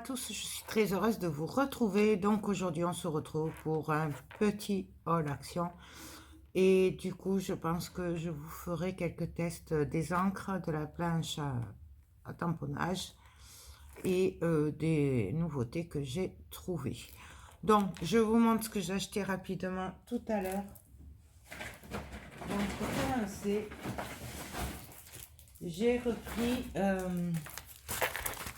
tous, je suis très heureuse de vous retrouver. Donc aujourd'hui, on se retrouve pour un petit haul action. Et du coup, je pense que je vous ferai quelques tests des encres, de la planche à tamponnage et des nouveautés que j'ai trouvées. Donc, je vous montre ce que j'ai acheté rapidement tout à l'heure. Donc, pour commencer, j'ai repris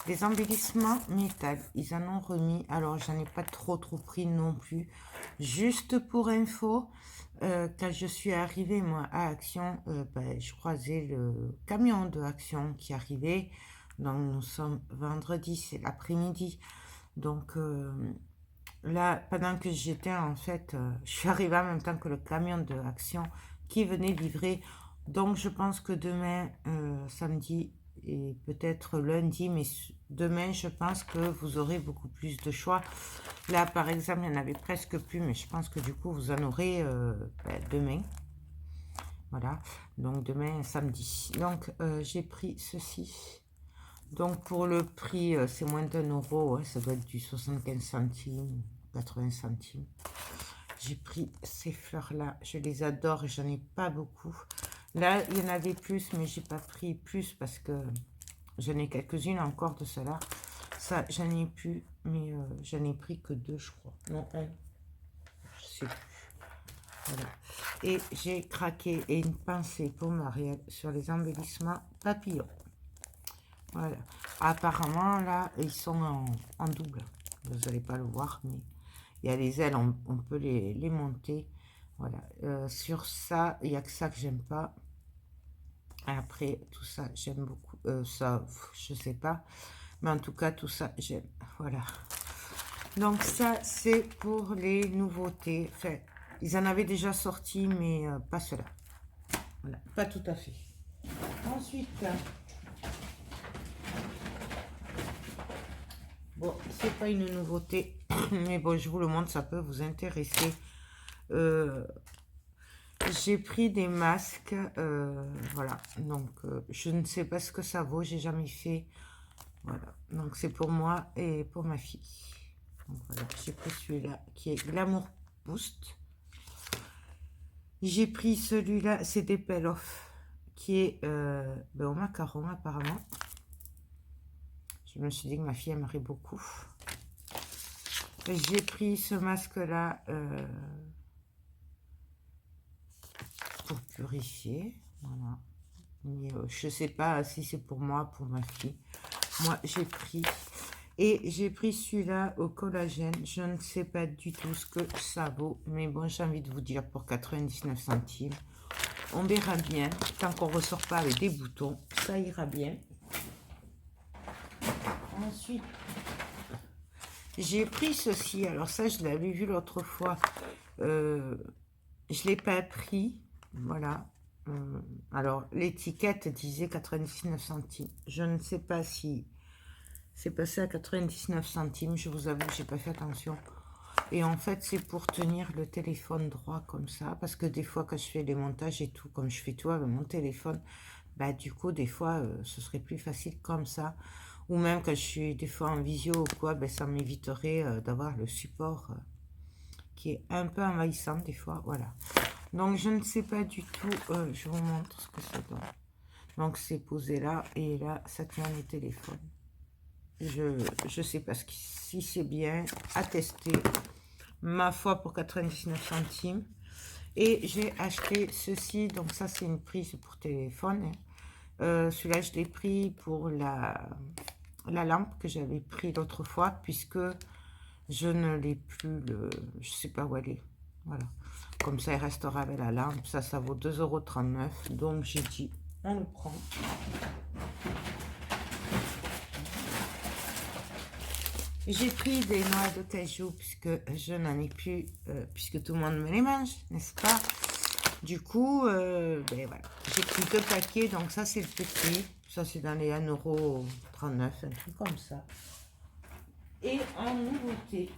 des embellissements métal. Ils en ont remis. Alors, j'en ai pas trop pris non plus. Juste pour info, quand je suis arrivée, moi, à Action, je croisais le camion de Action qui arrivait. Donc, nous sommes vendredi, c'est l'après-midi. Donc, là, pendant que j'étais, en fait, je suis arrivée en même temps que le camion de Action qui venait livrer. Donc, je pense que demain, samedi et peut-être lundi, mais demain, je pense que vous aurez beaucoup plus de choix. Là, par exemple, il n'y en avait presque plus, mais je pense que du coup, vous en aurez demain. Voilà, donc demain, samedi. Donc, j'ai pris ceci. Donc, pour le prix, c'est moins d'1 €, hein, ça doit être du 75 centimes, 80 centimes. J'ai pris ces fleurs-là, je les adore et j'en ai pas beaucoup. Là, il y en avait plus, mais j'ai pas pris plus parce que j'en ai quelques-unes encore de cela. Ça, j'en ai plus, mais j'en ai pris que 2, je crois. Non, un. Je sais plus. Voilà. Et j'ai craqué et une pensée pour Marielle sur les embellissements papillons. Voilà. Apparemment, là, ils sont en double. Vous n'allez pas le voir, mais il y a les ailes, on peut les monter. Voilà. Sur ça, il n'y a que ça que j'aime pas. Après, tout ça, j'aime beaucoup. Ça, je sais pas. Mais en tout cas, tout ça, j'aime. Voilà. Donc ça, c'est pour les nouveautés. Enfin, ils en avaient déjà sorti, mais pas cela. Voilà, pas tout à fait. Ensuite, bon, c'est pas une nouveauté, mais bon, je vous le montre, ça peut vous intéresser. J'ai pris des masques, voilà. Donc, je ne sais pas ce que ça vaut, j'ai jamais fait. Voilà, donc c'est pour moi et pour ma fille. Donc voilà, j'ai pris celui-là qui est Glamour Boost. J'ai pris celui-là, c'est des Pell-Off, qui est au macaron apparemment. Je me suis dit que ma fille aimerait beaucoup. J'ai pris ce masque-là pour purifier. Voilà. Mais je sais pas si c'est pour moi, pour ma fille. Moi, j'ai pris. Et j'ai pris celui-là au collagène. Je ne sais pas du tout ce que ça vaut. Mais bon, j'ai envie de vous dire pour 99 centimes. On verra bien. Tant qu'on ne ressort pas avec des boutons, ça ira bien. Ensuite, j'ai pris ceci. Alors ça, je l'avais vu l'autre fois. Je ne l'ai pas pris. Voilà. Alors, l'étiquette disait 99 centimes. Je ne sais pas si c'est passé à 99 centimes. Je vous avoue que je n'ai pas fait attention. Et en fait, c'est pour tenir le téléphone droit comme ça. Parce que des fois, quand je fais des montages et tout, comme je fais tout avec mon téléphone, bah du coup, des fois, ce serait plus facile comme ça. Ou même quand je suis des fois en visio ou quoi, ben, ça m'éviterait d'avoir le support qui est un peu envahissant des fois. Voilà. Donc, je ne sais pas du tout. Je vous montre ce que ça donne. Donc, c'est posé là. Et là, ça tient le téléphone. Je sais pas si c'est bien à tester. Ma foi, pour 99 centimes. Et j'ai acheté ceci. Donc, ça, c'est une prise pour téléphone. Celui-là, je l'ai pris pour la lampe que j'avais pris l'autre fois. Puisque je ne l'ai plus. Je sais pas où elle est. Voilà. Comme ça, il restera avec la lampe. Ça vaut 2,39 €. Donc, j'ai dit, on le prend. J'ai pris des noix de cajou puisque je n'en ai plus, puisque tout le monde me les mange, n'est-ce pas? Du coup, ben voilà. J'ai pris 2 paquets, donc ça c'est le petit. Ça c'est dans les 1,39 €, un truc comme ça. Et en nouveauté,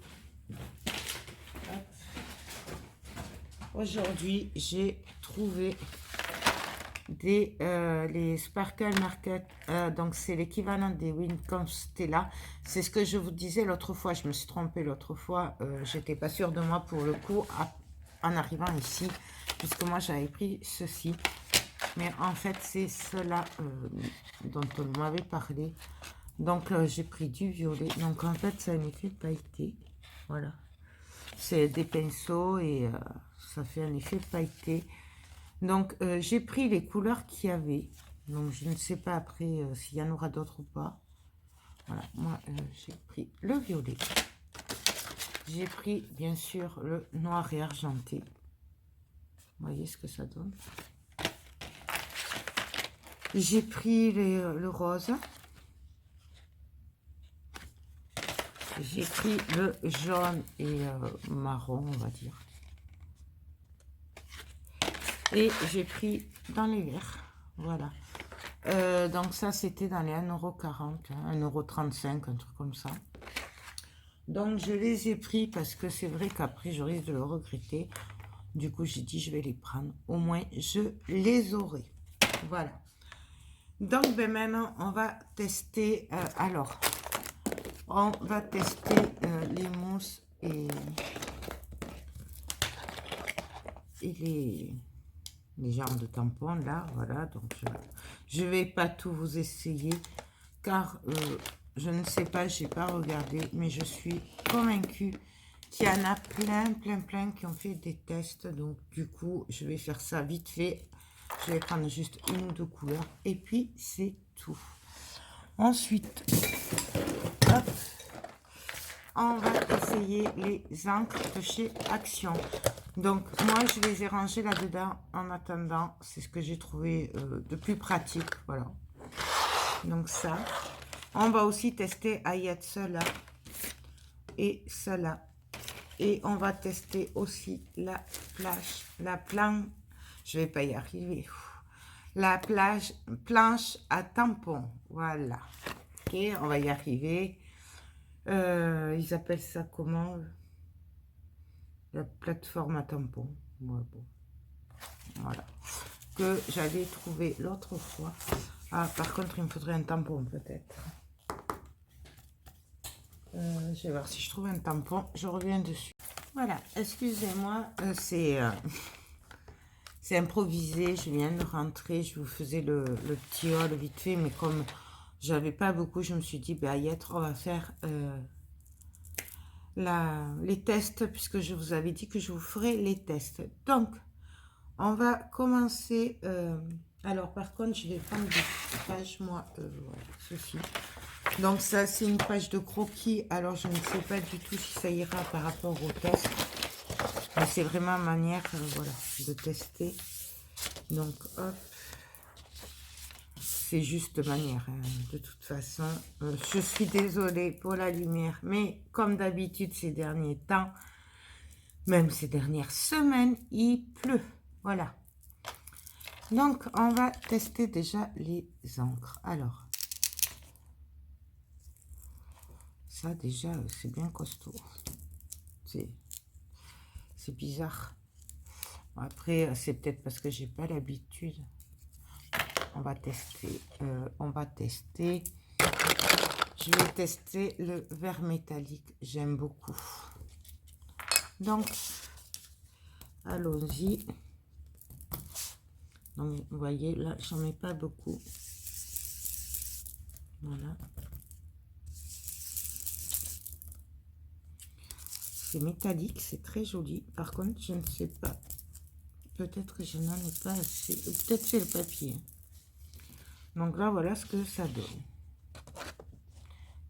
aujourd'hui j'ai trouvé les Sparkle Market, donc c'est l'équivalent des Wincom Stella. C'est ce que je vous disais l'autre fois, je me suis trompée l'autre fois, j'étais pas sûre de moi pour le coup en arrivant ici, puisque moi j'avais pris ceci. Mais en fait c'est cela dont on m'avait parlé. Donc j'ai pris du violet, donc en fait c'est un effet pailleté, voilà. C'est des pinceaux et ça fait un effet pailleté. Donc, j'ai pris les couleurs qu'il y avait. Donc, je ne sais pas après s'il y en aura d'autres ou pas. Voilà, moi, j'ai pris le violet. J'ai pris, bien sûr, le noir et argenté. Vous voyez ce que ça donne. J'ai pris le rose. J'ai pris le jaune et marron, on va dire. Et j'ai pris dans les verts. Voilà. Donc ça, c'était dans les 1,40 €, 1,35 €, un truc comme ça. Donc, je les ai pris parce que c'est vrai qu'après, je risque de le regretter. Du coup, j'ai dit, je vais les prendre. Au moins, je les aurai. Voilà. Donc, ben maintenant, on va tester... alors, on va tester les mousses et les genres de tampons, là. Voilà, donc je vais pas tout vous essayer, car je ne sais pas, j'ai pas regardé, mais je suis convaincue qu'il y en a plein qui ont fait des tests. Donc du coup, je vais faire ça vite fait. Je vais prendre juste une ou deux couleurs et puis c'est tout. Ensuite, hop, on va essayer les encres de chez Action. Donc moi, je les ai rangées là-dedans en attendant. C'est ce que j'ai trouvé de plus pratique. Voilà. Donc ça. On va aussi tester Ayat cela et cela. Et on va tester aussi la planche, je vais pas y arriver. La planche à tampon. Voilà. Ok, on va y arriver. Ils appellent ça comment? La plateforme à tampon. Ouais, bon. Voilà. Que j'avais trouvé l'autre fois. Ah, par contre, il me faudrait un tampon peut-être. Je vais voir si je trouve un tampon. Je reviens dessus. Voilà, excusez-moi, c'est improvisé. Je viens de rentrer. Je vous faisais le petit haul vite fait, mais comme j'avais pas beaucoup, je me suis dit, bah, on va faire les tests, puisque je vous avais dit que je vous ferai les tests. Donc, on va commencer. Alors, par contre, je vais prendre des pages, moi, voilà, ceci. Donc ça, c'est une page de croquis. Alors, je ne sais pas du tout si ça ira par rapport au test. Mais c'est vraiment manière voilà, de tester. Donc, hop. C'est juste manière. Hein. De toute façon, je suis désolée pour la lumière. Mais comme d'habitude, ces derniers temps, même ces dernières semaines, il pleut. Voilà. Donc, on va tester déjà les encres. Alors. Ça, déjà, c'est bien costaud. C'est bizarre. Après, c'est peut-être parce que j'ai pas l'habitude. On va tester. Je vais tester le vert métallique. J'aime beaucoup. Donc, allons-y. Donc, vous voyez, là, j'en mets pas beaucoup. Voilà. C'est métallique, c'est très joli. Par contre, je ne sais pas. Peut-être que je n'en ai pas assez. Ou peut-être c'est le papier. Donc là, voilà ce que ça donne.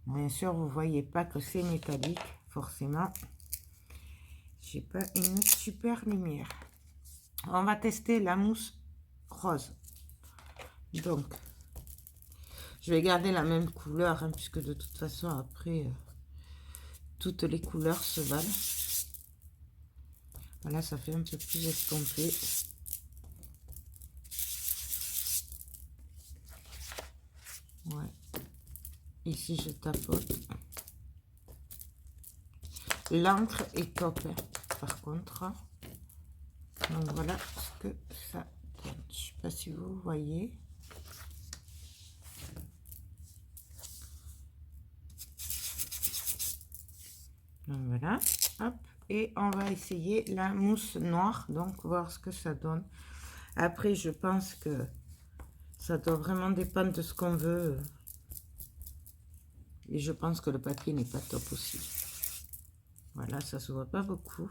Bien sûr, vous voyez pas que c'est métallique, forcément. J'ai pas une super lumière. On va tester la mousse rose. Donc, je vais garder la même couleur, hein, puisque de toute façon, après, toutes les couleurs se valent. Voilà, ça fait un peu plus estompé. Ouais. Ici, je tapote. L'encre est top, hein, par contre. Donc, voilà ce que ça donne. Je sais pas si vous voyez. Donc voilà, hop, et on va essayer la mousse noire, donc voir ce que ça donne. Après, je pense que ça doit vraiment dépendre de ce qu'on veut. Et je pense que le papier n'est pas top aussi. Voilà, ça se voit pas beaucoup.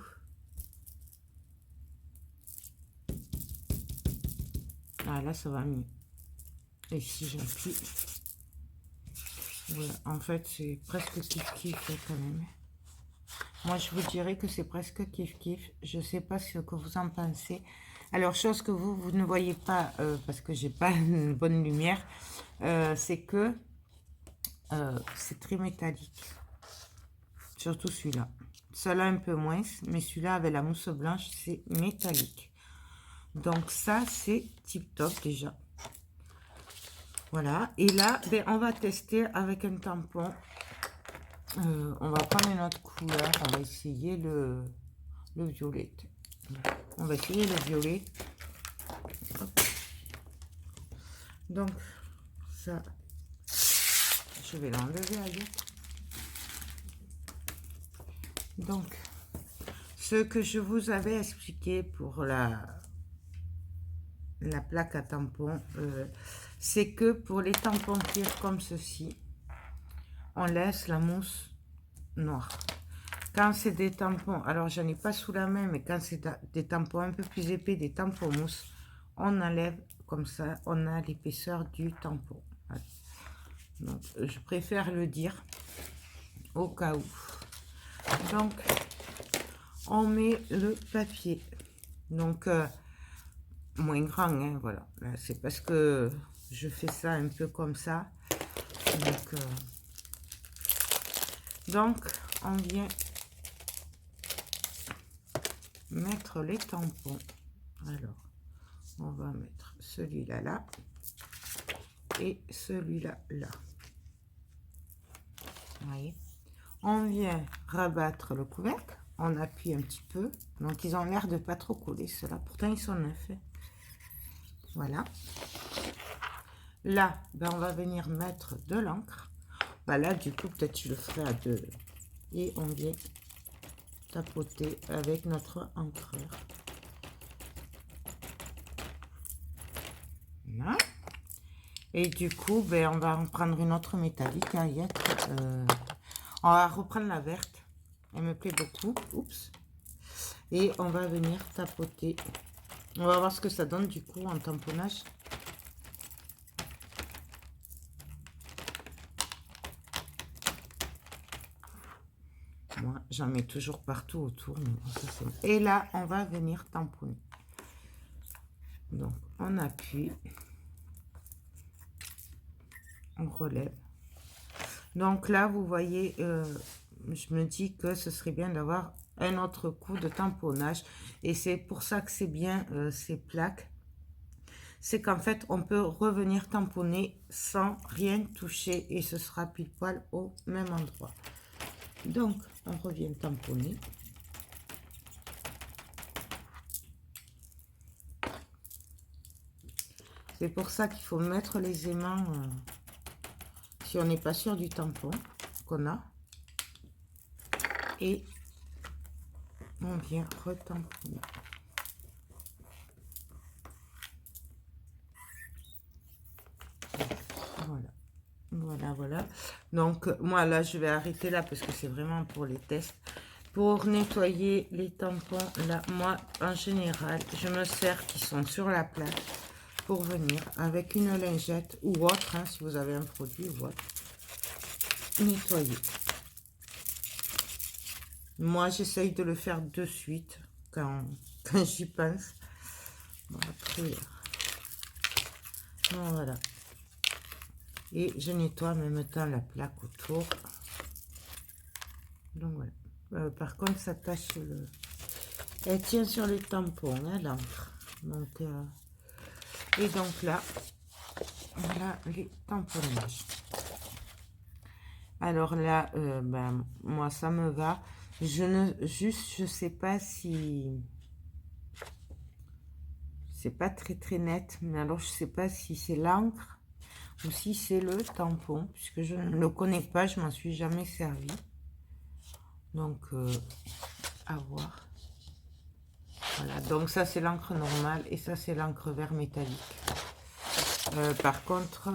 Ah, là, ça va mieux. Et si j'appuie, voilà, en fait, c'est presque kiff-kiff quand même. Moi, je vous dirais que c'est presque kiff-kiff. Je sais pas ce que vous en pensez. Alors, chose que vous ne voyez pas, parce que j'ai pas une bonne lumière, c'est que c'est très métallique. Surtout celui-là. Celui-là un peu moins, mais celui-là avec la mousse blanche, c'est métallique. Donc ça, c'est tip-top déjà. Voilà. Et là, ben, on va tester avec un tampon. On va prendre une autre couleur. On va essayer le violet. On va essayer le violet. Hop. Donc, ça, je vais l'enlever ailleurs. Donc, ce que je vous avais expliqué pour la plaque à tampon, c'est que pour les tampons cuir comme ceci, on laisse la mousse noire. Quand c'est des tampons, alors j'en ai pas sous la main, mais quand c'est des tampons un peu plus épais, des tampons mousse, on enlève comme ça, on a l'épaisseur du tampon. Voilà. Donc, je préfère le dire au cas où. Donc, on met le papier. Donc, moins grand, hein, voilà. C'est parce que je fais ça un peu comme ça. Donc on vient mettre les tampons. Alors, on va mettre celui-là là et celui-là là. Vous voyez, on vient rabattre le couvercle, on appuie un petit peu. Donc ils ont l'air de pas trop coller ceux-là, pourtant ils sont neufs. Voilà. Là, ben, on va venir mettre de l'encre. Ben là, du coup, peut-être je le ferai à deux. Et on vient tapoter avec notre encreur. Voilà. Et du coup, ben, on va en prendre une autre métallique. On va reprendre la verte. Elle me plaît beaucoup. Oups. Et on va venir tapoter. On va voir ce que ça donne du coup en tamponnage. Moi, j'en mets toujours partout autour. Et là, on va venir tamponner. Donc, on appuie. On relève. Donc là, vous voyez, je me dis que ce serait bien d'avoir un autre coup de tamponnage. Et c'est pour ça que c'est bien ces plaques. C'est qu'en fait, on peut revenir tamponner sans rien toucher. Et ce sera pile poil au même endroit. Donc, on revient tamponner. C'est pour ça qu'il faut mettre les aimants si on n'est pas sûr du tampon qu'on a. Et on vient retamponner. Voilà. Voilà, voilà. Donc, moi, là, je vais arrêter là parce que c'est vraiment pour les tests. Pour nettoyer les tampons, là, moi, en général, je me sers qui sont sur la plaque pour venir avec une lingette ou autre, hein, si vous avez un produit ou autre, nettoyer. Moi, j'essaye de le faire de suite quand j'y pense. Bon, après, voilà. Et je nettoie en même temps la plaque autour. Donc voilà. Par contre, ça tâche elle tient sur les tampons, hein, l'encre. Donc, et donc là, voilà les tamponnages. Alors là, ben, moi, ça me va. Je sais pas si c'est pas très net, mais alors je sais pas si c'est l'encre ou si c'est le tampon, puisque je ne le connais pas, je m'en suis jamais servi. Donc, à voir. Voilà, donc ça c'est l'encre normale et ça c'est l'encre vert métallique. Par contre,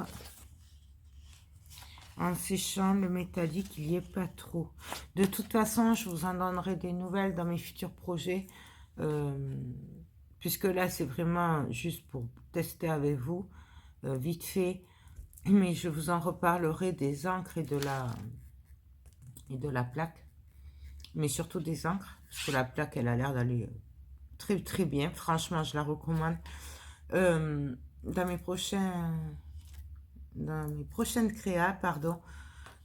en séchant le métallique, il n'y est pas trop. De toute façon, je vous en donnerai des nouvelles dans mes futurs projets. Puisque là, c'est vraiment juste pour tester avec vous, vite fait. Mais je vous en reparlerai des encres et de la plaque. Mais surtout des encres, parce que la plaque, elle a l'air d'aller très bien. Franchement, je la recommande. Dans mes prochaines créas, pardon.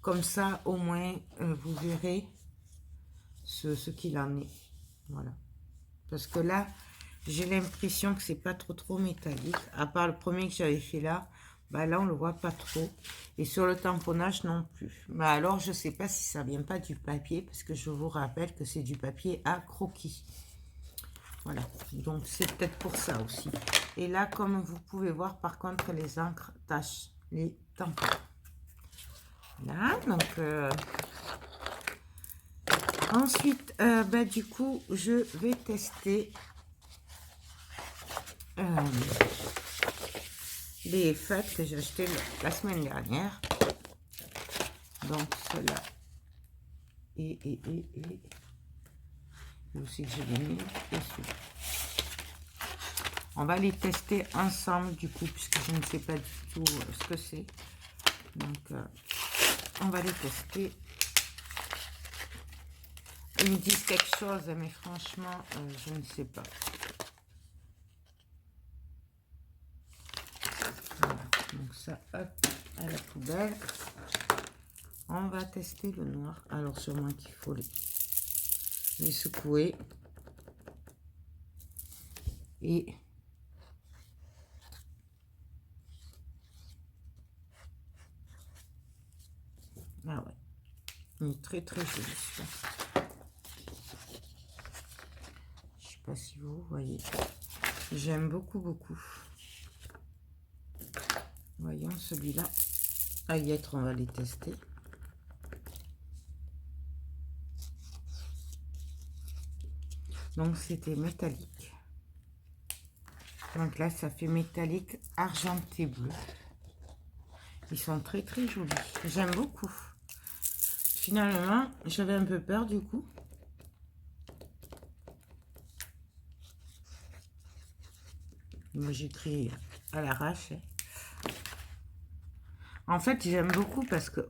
Comme ça, au moins, vous verrez ce qu'il en est. Voilà. Parce que là, j'ai l'impression que c'est pas trop métallique. À part le premier que j'avais fait là, bah là, on le voit pas trop. Et sur le tamponnage non plus. Mais alors, je sais pas si ça vient pas du papier, parce que je vous rappelle que c'est du papier à croquis. Voilà. Donc, c'est peut-être pour ça aussi. Et là, comme vous pouvez voir, par contre, les encres tachent les tampons. Voilà, donc ensuite, bah, du coup, je vais tester les fêtes que j'ai acheté la semaine dernière. Donc, cela et aussi que je l'ai mis et celui-là. On va les tester ensemble, du coup, puisque je ne sais pas du tout ce que c'est. Donc, on va les tester. Ils me disent quelque chose, mais franchement, je ne sais pas. Voilà, donc ça, hop, à la poubelle. On va tester le noir. Alors, sûrement qu'il faut les secouer. Et ah ouais, il est très joli celui-là. Je sais pas si vous voyez. J'aime beaucoup. Voyons celui-là. À y être, on va les tester. Donc c'était métallique. Donc là, ça fait métallique argenté bleu. Ils sont très jolis. J'aime beaucoup. Finalement, j'avais un peu peur du coup. Moi, j'ai pris à l'arrache. En fait, j'aime beaucoup parce que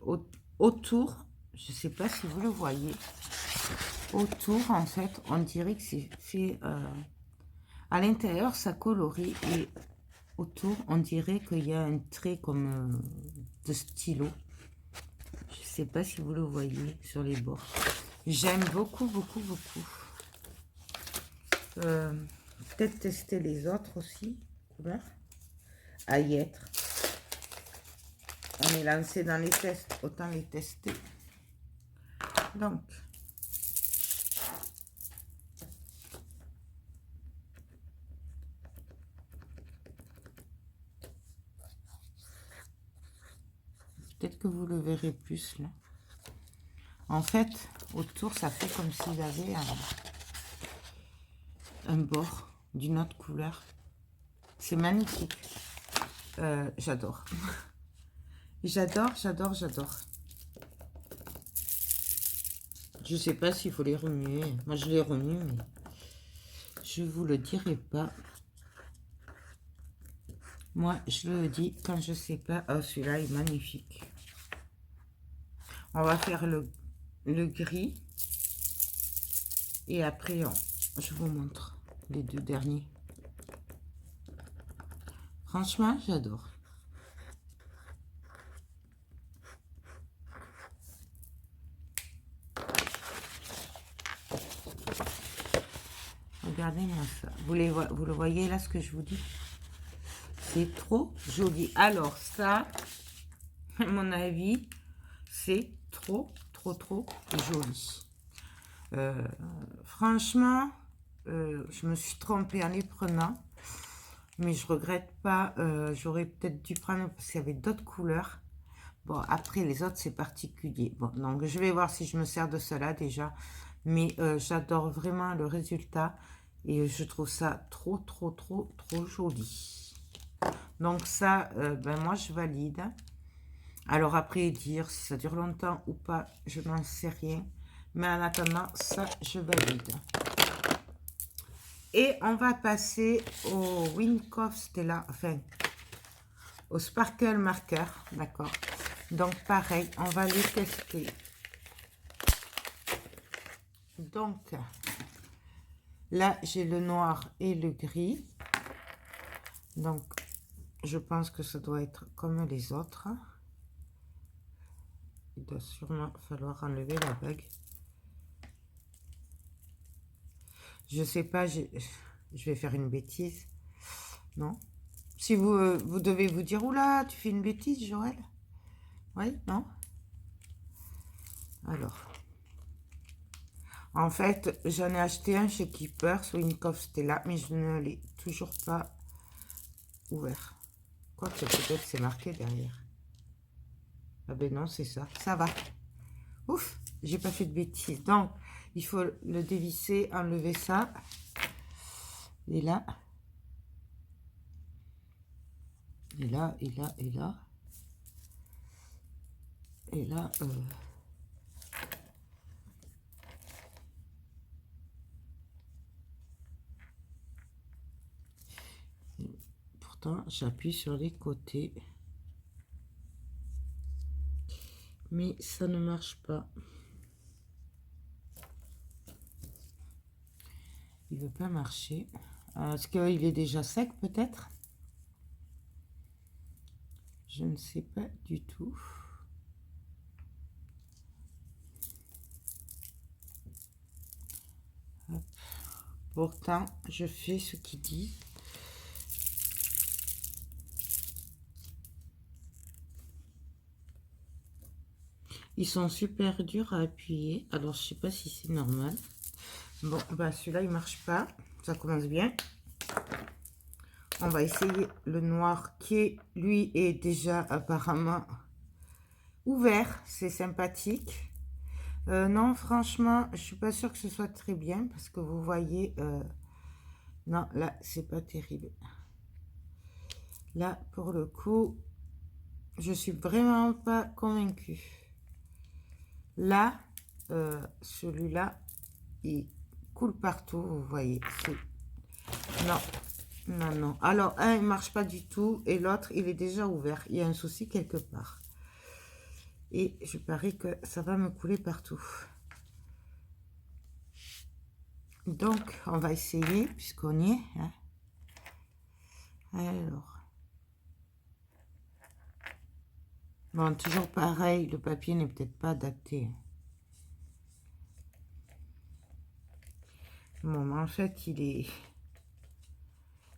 autour, je sais pas si vous le voyez, autour, en fait, on dirait que c'est fait... à l'intérieur, ça colorie et autour, on dirait qu'il y a un trait comme de stylo. Je sais pas si vous le voyez sur les bords. J'aime beaucoup. Peut-être tester les autres aussi, couleurs. À y être. On est lancé dans les tests, autant les tester. Donc, peut-être que vous le verrez plus là. En fait, autour, ça fait comme s'il avait un bord d'une autre couleur. C'est magnifique. J'adore. J'adore. Je sais pas s'il faut les remuer. Moi, je les remue, mais je vous le dirai pas. Moi, je le dis quand je sais pas. Oh, celui-là est magnifique. On va faire le gris. Et après, je vous montre les deux derniers. Franchement, j'adore. Regardez-moi ça. Vous le voyez là, ce que je vous dis? C'est trop joli. Alors ça, à mon avis, c'est trop joli. Franchement, je me suis trompée en les prenant. Mais je regrette pas. J'aurais peut-être dû prendre parce qu'il y avait d'autres couleurs. Bon, après, les autres, c'est particulier. Bon, donc, je vais voir si je me sers de cela déjà. Mais j'adore vraiment le résultat. Et je trouve ça trop, trop, trop, trop joli. Donc, ça, ben, moi, je valide. Alors, après, dire si ça dure longtemps ou pas, je n'en sais rien. Mais en attendant, ça, je valide. Et on va passer au Wincoff Stella, enfin, au Sparkle Marker, d'accord. Donc, pareil, on va les tester. Donc, là, j'ai le noir et le gris. Donc, je pense que ça doit être comme les autres. Il doit sûrement falloir enlever la bague. Je sais pas, je vais faire une bêtise. Non? Si vous devez vous dire, oula, tu fais une bêtise, Joël? Oui, non? Alors, en fait, j'en ai acheté un chez Keeper, Wincoff Stella, mais je ne l'ai toujours pas ouvert. Quoique peut-être c'est marqué derrière. Ah ben non, c'est ça. Ça va. Ouf, j'ai pas fait de bêtises. Donc, il faut le dévisser, enlever ça. Et là. Et là, et là, et là. Et là, pourtant, j'appuie sur les côtés. Mais ça ne marche pas. Il veut pas marcher. Est-ce qu'il est déjà sec peut-être? Je ne sais pas du tout. Hop. Pourtant, je fais ce qu'il dit. Ils sont super durs à appuyer. Alors, je sais pas si c'est normal. Bon, bah celui-là, il marche pas. Ça commence bien. On va essayer le noir qui, lui, est déjà apparemment ouvert. C'est sympathique. Non, franchement, je suis pas sûre que ce soit très bien parce que vous voyez... non, là, c'est pas terrible. Là, pour le coup, je suis vraiment pas convaincue. Là, celui-là, il coule partout, vous voyez. Non, non, non. Alors, un, il marche pas du tout, et l'autre, il est déjà ouvert. Il y a un souci quelque part. Et je parie que ça va me couler partout. Donc, on va essayer, puisqu'on y est. Hein. Alors. Bon, toujours pareil, le papier n'est peut-être pas adapté. Bon, mais en fait, il est...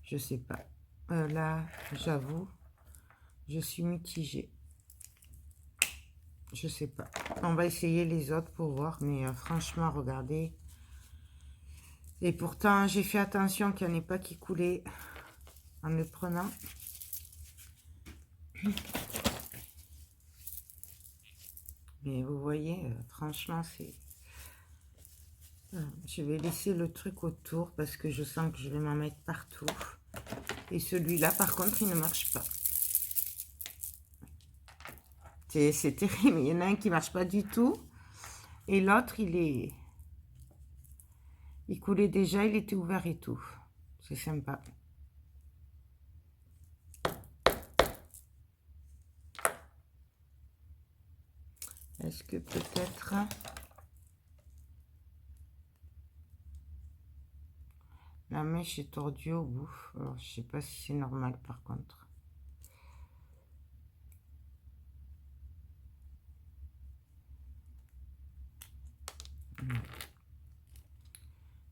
Je sais pas. Là, j'avoue, je suis mitigée. Je sais pas. On va essayer les autres pour voir, mais franchement, regardez. Et pourtant, j'ai fait attention qu'il n'y en ait pas qui coulaient en le prenant. Mais vous voyez, franchement, c'est... Je vais laisser le truc autour parce que je sens que je vais m'en mettre partout. Et celui-là, par contre, il ne marche pas. C'est terrible. Il y en a un qui ne marche pas du tout. Et l'autre, il est... Il coulait déjà, il était ouvert et tout. C'est sympa. Est-ce que peut-être... La mèche est tordue au bout. Alors, je sais pas si c'est normal par contre.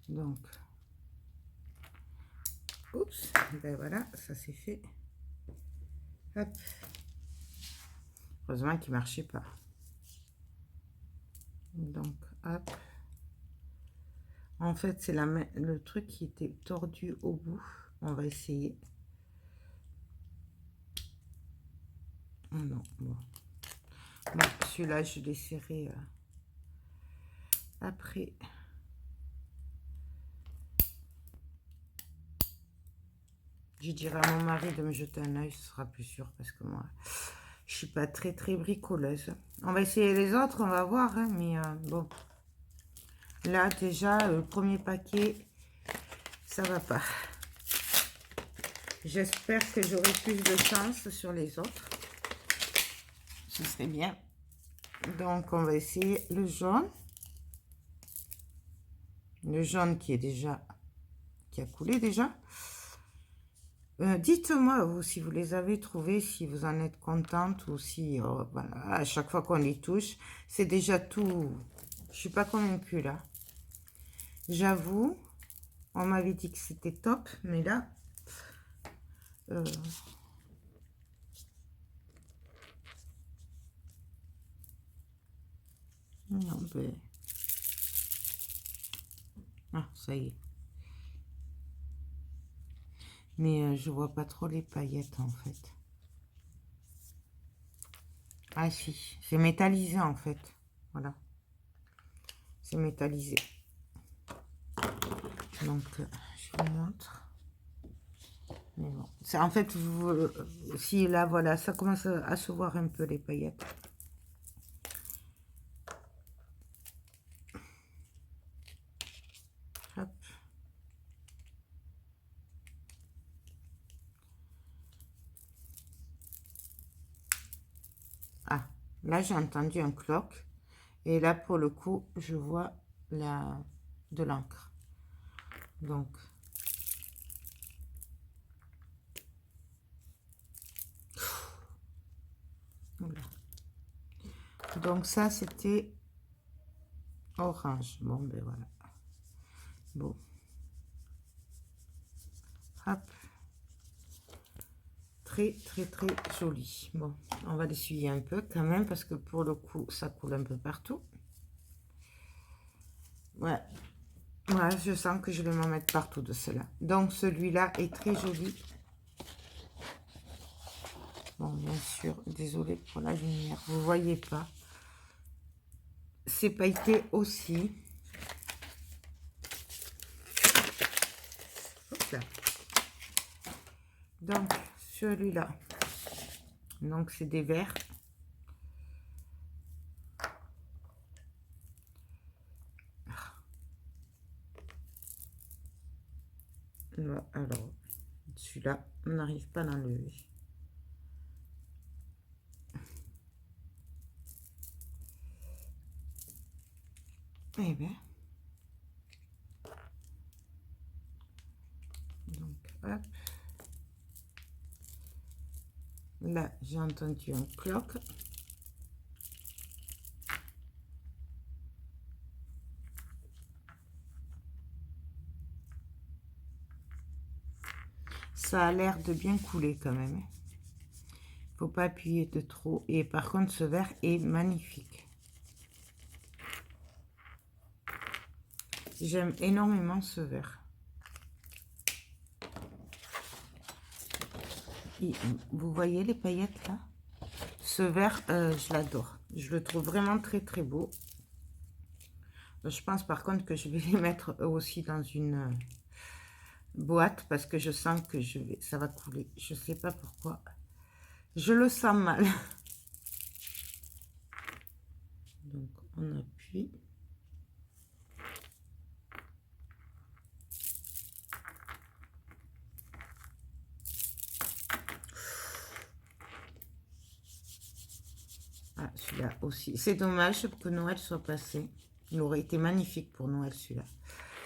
Donc, oups, ben voilà, ça c'est fait. Hop. Heureusement qu'il marchait pas. Donc, hop. En fait, c'est le truc qui était tordu au bout. On va essayer. Non, bon. Bon, celui-là, je l'essaierai après. Je dirais à mon mari de me jeter un œil, ce sera plus sûr, parce que moi, je suis pas très bricoleuse. On va essayer les autres, on va voir, hein, mais bon. Là, déjà, le premier paquet, ça va pas. J'espère que j'aurai plus de chance sur les autres. Ce serait bien. Donc, on va essayer le jaune. Le jaune qui est déjà, qui a coulé déjà. Dites-moi, vous, si vous les avez trouvés, si vous en êtes contente ou si, voilà, à chaque fois qu'on les touche, c'est déjà tout. Je suis pas convaincue, là. J'avoue, on m'avait dit que c'était top, mais là... non, ben... Ah, ça y est. Mais je vois pas trop les paillettes, en fait. Ah si, c'est métallisé, en fait. Voilà. C'est métallisé. Donc, je vous montre. Mais bon, c'est en fait, si là, voilà, ça commence à se voir un peu les paillettes. Hop. Ah, là, j'ai entendu un cloque. Et là, pour le coup, je vois de l'encre. Donc, voilà. Donc ça, c'était orange. Bon, ben voilà. Bon. Hop. Très joli. Bon, on va l'essuyer un peu quand même parce que pour le coup, ça coule un peu partout. Ouais. Ouais, je sens que je vais m'en mettre partout de cela. Donc, celui-là est très joli. Bon, bien sûr, désolé pour la lumière, vous voyez pas. C'est pailleté aussi. Hop là. Donc, celui-là. Donc, c'est des verts. Là, alors, celui-là, on n'arrive pas à l'enlever. Eh bien. Donc, hop. Là, j'ai entendu un cloque. Ça a l'air de bien couler quand même. Faut pas appuyer de trop. Et par contre, ce vert est magnifique. J'aime énormément ce vert. Et vous voyez les paillettes là? Ce vert, je l'adore. Je le trouve vraiment très beau. Je pense par contre que je vais les mettre aussi dans une boîte parce que je sens que ça va couler. Je sais pas pourquoi. Je le sens mal. Donc on appuie. Ah, celui-là aussi. C'est dommage que Noël soit passé. Il aurait été magnifique pour Noël celui-là.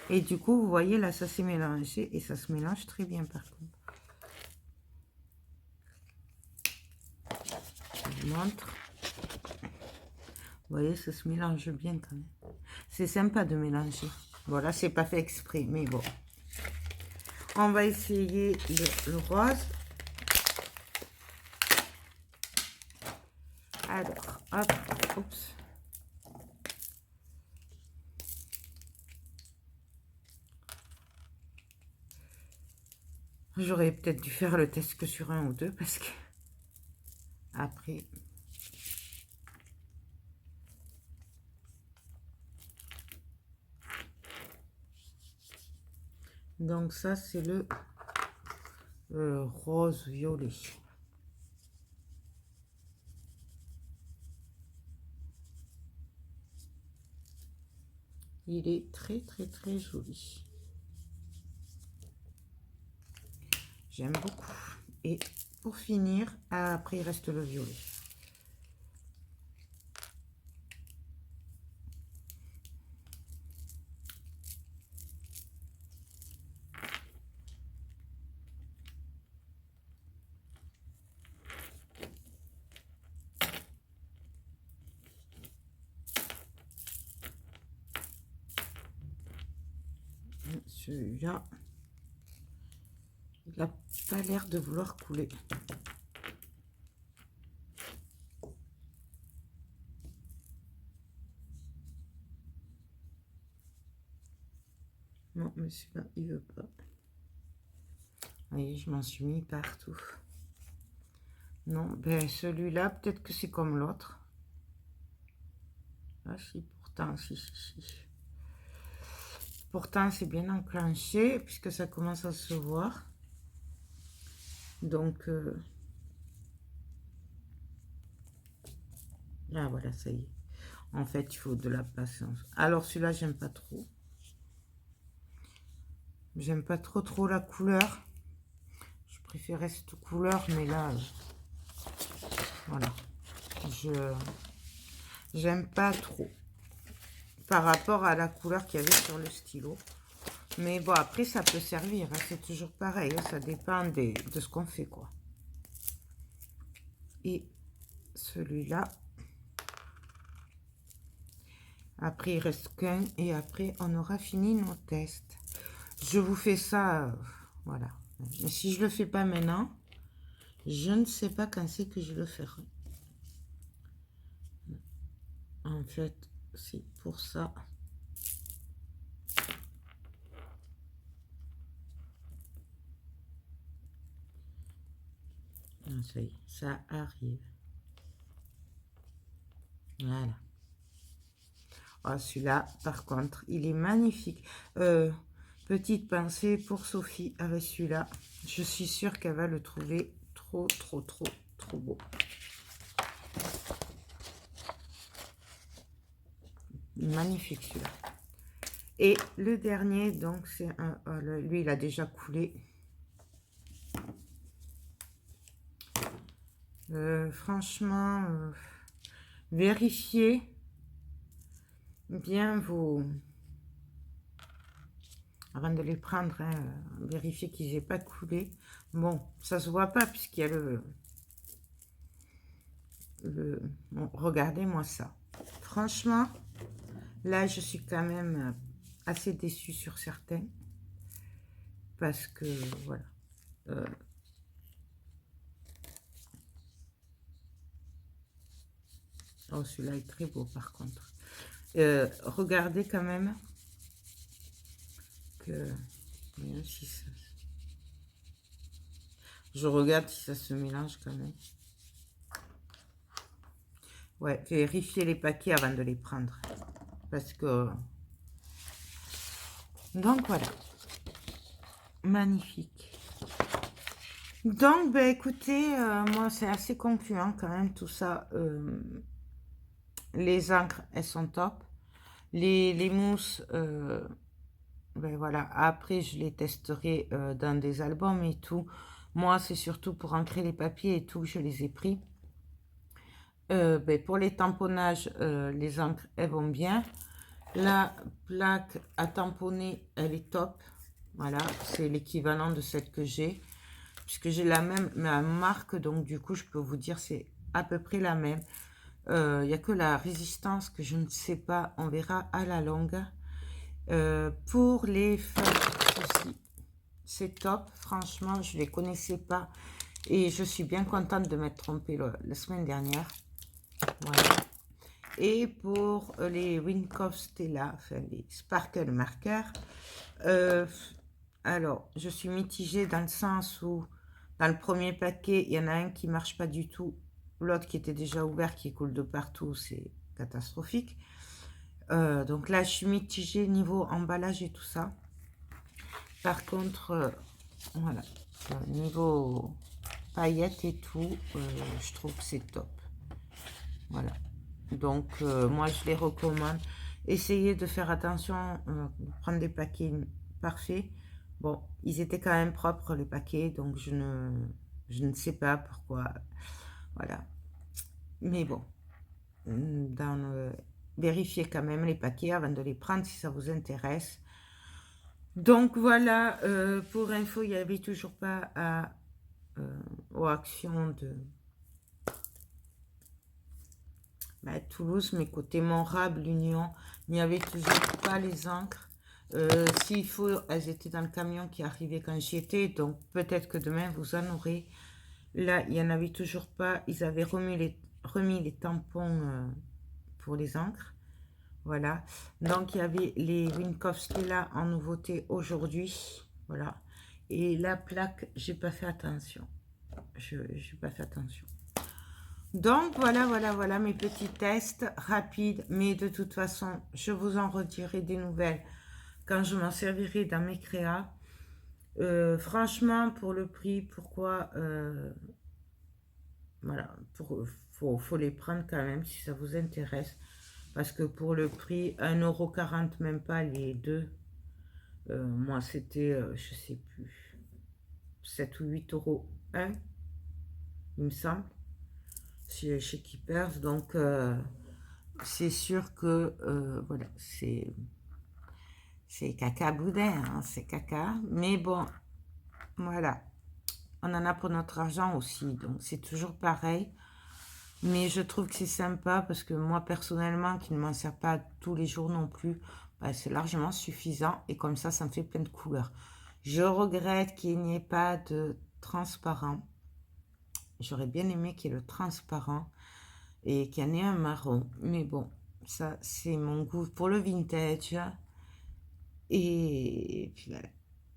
Et du coup, vous voyez, là, ça s'est mélangé et ça se mélange très bien par contre. Je vous montre. Vous voyez, ça se mélange bien quand même. C'est sympa de mélanger. Voilà, c'est pas fait exprès, mais bon. On va essayer le rose. Alors, hop, oups. J'aurais peut-être dû faire le test que sur un ou deux parce que Après, donc ça c'est le rose violet. Il est très très très joli. J'aime beaucoup. Et pour finir, après il reste le violet. Celui-là, il n'a pas l'air de vouloir couler. Non, mais celui-là, il veut pas. Vous voyez, je m'en suis mis partout. Non, ben celui-là, peut-être que c'est comme l'autre. Ah si, pourtant, si. Pourtant, c'est bien enclenché, puisque ça commence à se voir. Donc, là, voilà, ça y est. En fait, il faut de la patience. Alors, celui-là, j'aime pas trop. J'aime pas trop la couleur. Je préférais cette couleur, mais là, voilà. J'aime pas trop. Par rapport à la couleur qu'il y avait sur le stylo. Mais bon, après, ça peut servir. Hein, c'est toujours pareil. Hein, ça dépend de ce qu'on fait, quoi. Et celui-là. Après, il reste qu'un. Et après, on aura fini nos tests. Je vous fais ça, voilà. Mais si je le fais pas maintenant, je ne sais pas quand c'est que je le ferai. En fait, c'est pour ça. Ah, ça y est, ça arrive. Voilà. Oh, celui-là, par contre, il est magnifique. Petite pensée pour Sophie avec celui-là. Je suis sûre qu'elle va le trouver trop beau. Magnifique celui-là. Et le dernier, donc, c'est un... lui, il a déjà coulé. Franchement, vérifiez bien vos... Avant de les prendre, hein, vérifiez qu'ils n'aient pas coulé. Bon, ça se voit pas puisqu'il y a bon, regardez-moi ça. Franchement, là, je suis quand même assez déçue sur certains. Parce que, voilà. Oh, celui-là est très beau, par contre. Regardez quand même que... Si ça... Je regarde si ça se mélange quand même. Ouais, vérifiez les paquets avant de les prendre. Parce que... Donc, voilà. Magnifique. Donc, ben, écoutez, moi, c'est assez concluant quand même, tout ça. Les encres, elles sont top. Les mousses, ben voilà. Après, je les testerai dans des albums et tout. Moi, c'est surtout pour ancrer les papiers et tout que je les ai pris. Ben, pour les tamponnages, les encres, elles vont bien. La plaque à tamponner, elle est top. Voilà, c'est l'équivalent de celle que j'ai. Puisque j'ai la même marque, donc du coup, je peux vous dire c'est à peu près la même. Il n'y a que la résistance que je ne sais pas, on verra à la longue. Pour les feuilles aussi, c'est top. Franchement, je ne les connaissais pas. Et je suis bien contente de m'être trompée la semaine dernière. Voilà. Et pour les Windcoff Stella, enfin les Sparkle Markers, alors je suis mitigée dans le sens où dans le premier paquet, il y en a un qui ne marche pas du tout l'autre qui était déjà ouvert, qui coule de partout, c'est catastrophique. Donc là, je suis mitigée niveau emballage et tout ça. Par contre, voilà, niveau paillettes et tout, je trouve que c'est top. Voilà. Donc, moi, je les recommande. Essayez de faire attention, de prendre des paquets parfaits. Bon, ils étaient quand même propres, les paquets, donc je ne sais pas pourquoi. Voilà. Mais bon, vérifiez quand même les paquets avant de les prendre si ça vous intéresse. Donc voilà, pour info, il n'y avait toujours pas aux actions de Toulouse, mais côté Montrable, l'Union, il n'y avait toujours pas les encres. S'il faut, elles étaient dans le camion qui arrivait quand j'y étais, donc peut-être que demain vous en aurez. Là, il n'y en avait toujours pas. Ils avaient remis les tampons pour les encres. Voilà. Donc, il y avait les Winkowski là en nouveauté aujourd'hui. Voilà. Et la plaque, j'ai pas fait attention. Je n'ai pas fait attention. Donc, voilà mes petits tests rapides. Mais de toute façon, je vous en redirai des nouvelles quand je m'en servirai dans mes créas. Franchement, pour le prix, pourquoi voilà, faut les prendre quand même si ça vous intéresse. Parce que pour le prix, 1,40 €, même pas les deux. Moi, c'était, je sais plus, 7 ou 8 euros un, il me semble, chez Keepers. Donc, c'est sûr que, voilà, c'est caca boudin, hein, c'est caca. Mais bon, voilà, on en a pour notre argent aussi. Donc, c'est toujours pareil. Mais je trouve que c'est sympa parce que moi, personnellement, qui ne m'en sers pas tous les jours non plus, bah, c'est largement suffisant. Et comme ça me fait plein de couleurs. Je regrette qu'il n'y ait pas de transparent. J'aurais bien aimé qu'il y ait le transparent et qu'il y en ait un marron. Mais bon, ça, c'est mon goût pour le vintage. Et puis voilà.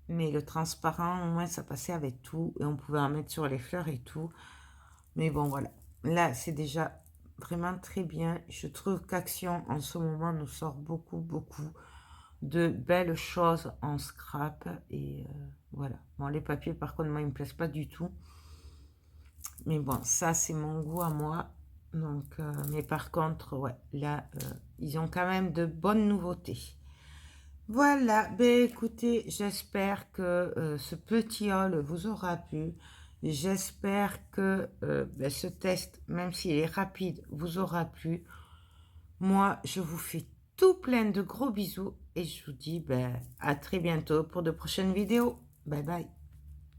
Mais le transparent, au moins, ça passait avec tout. Et on pouvait en mettre sur les fleurs et tout. Mais bon, voilà. Là, c'est déjà vraiment très bien. Je trouve qu'Action, en ce moment, nous sort beaucoup de belles choses en scrap. Et voilà. Bon, les papiers, par contre, moi, ils ne me plaisent pas du tout. Mais bon, ça, c'est mon goût à moi. Donc, mais par contre, ouais, là, ils ont quand même de bonnes nouveautés. Voilà, ben écoutez, j'espère que ce petit haul vous aura plu. J'espère que ben, ce test, même s'il est rapide, vous aura plu. Moi, je vous fais tout plein de gros bisous et je vous dis ben, à très bientôt pour de prochaines vidéos. Bye bye.